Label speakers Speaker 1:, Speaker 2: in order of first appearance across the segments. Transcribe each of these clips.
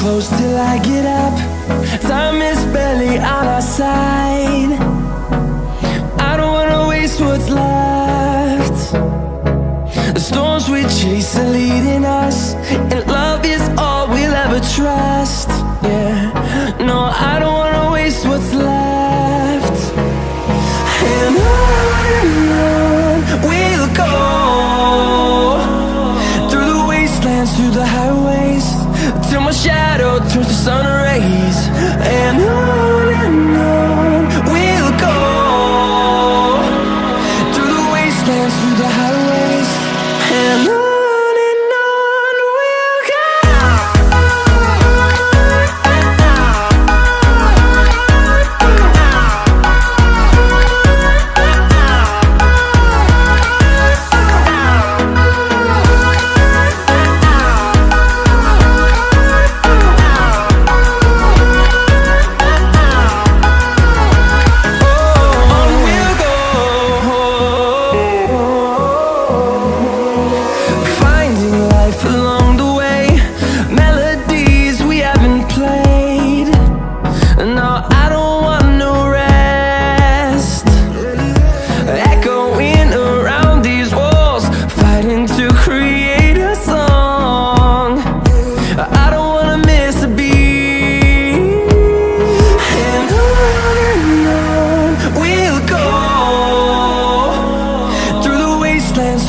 Speaker 1: close till I get up. Time is barely on our side. I don't wanna waste what's left. The storms we chase are leading us, and love is all we'll ever trust. Yeah, no, I don't wanna waste what's left. And on we'll go, through the wastelands, through the highways, till my shadow turns to sun rays. And on we'll go, through the wastelands, through the highways, and on.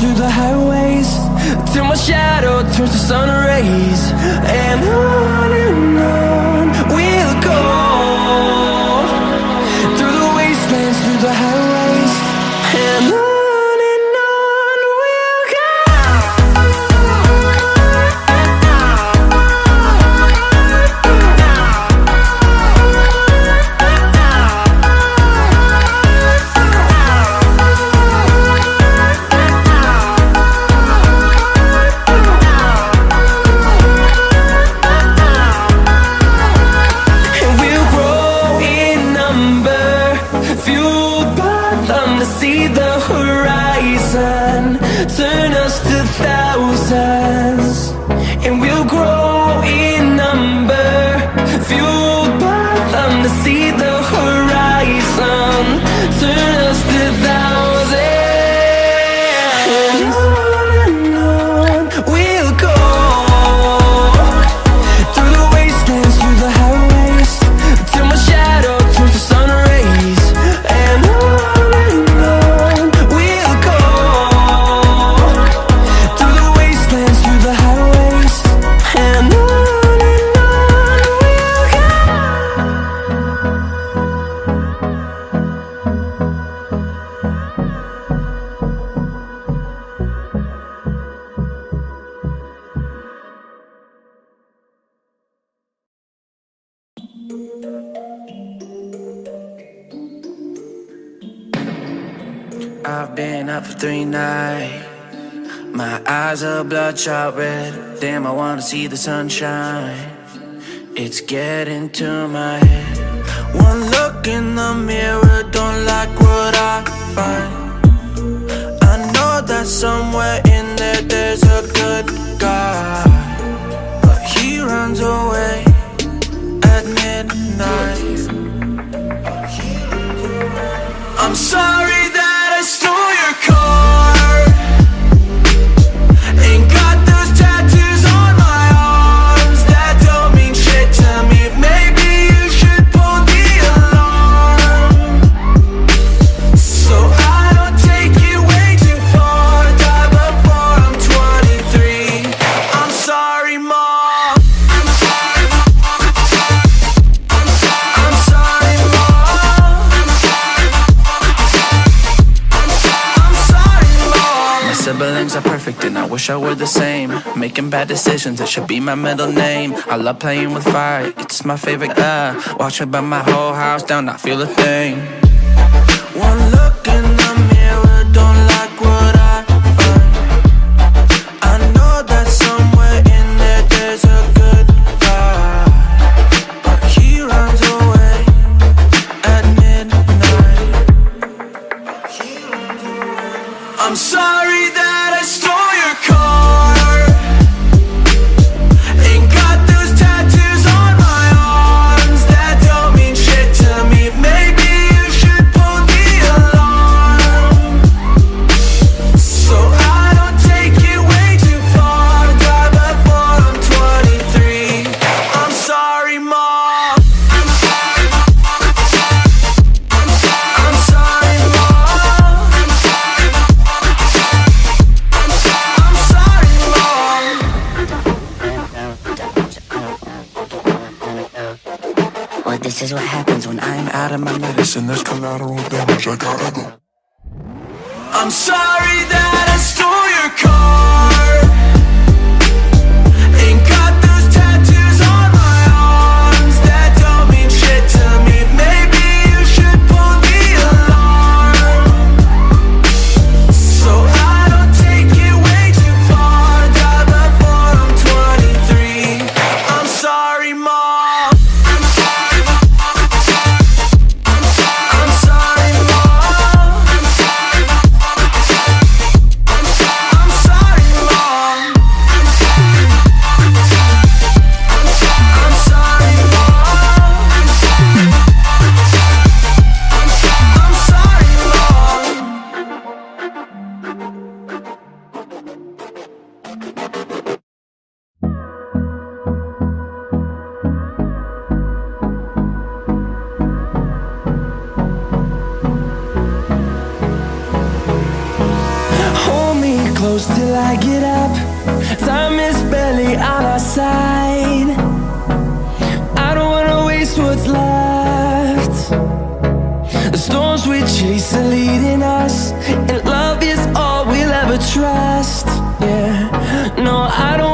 Speaker 1: Through the highways, till my shadow turns to sun rays. And on we'll go, through the wastelands, through the highways, and on. See the horizon turn us to thousands, and we'll grow in number, fueled by them. To see the horizon turn us to thousands, and on we'll go, through the wastelands, through the highways, till my shadow turns to sun rays. And
Speaker 2: I've been up for 3 nights. My eyes are bloodshot red. Damn, I wanna see the sunshine. It's getting to my head. One look in the mirror, don't like what I find. I know that somewhere in there there's a good guy, but he runs away at midnight. I'm sorry that I stole your car, ain't got those tattoos on my arms that don't mean shit to me. Maybe you should pull the alarm, so I don't take it way too far. Die before I'm 23. I'm sorry, Mom. I'm sorry, Mom. I'm sorry, Mom. Siblings are perfect and I wish I were the same. Making bad decisions, it should be my middle name. I love playing with fire, it's my favorite. Watch me burn my whole house down, not feel a thing. One look in the mirror, don't like what I find. I know that somewhere in there there's a good guy, but he runs away at midnight. I'm sorry that I stole your car, ain't got those tattoos on
Speaker 3: This is what happens when I'm out of my medicine. There's collateral damage, I gotta go.
Speaker 1: I'm sorry that I stole your car. Ain't got those tattoos on my arms that don't mean shit to me. Maybe you should pull the alarm, so I don't take it way too far. Die before I'm 23. I'm sorry, Mom. I'm sorry, Mom. I'm sorry, Mom. I'm sorry, Mom. I'm sorry, Mom. Hold me close till I get up. Time is barely on our side. I don't wanna waste what's left. The storms we chase are leading us, and love is all we'll ever trust. Yeah, no, I don't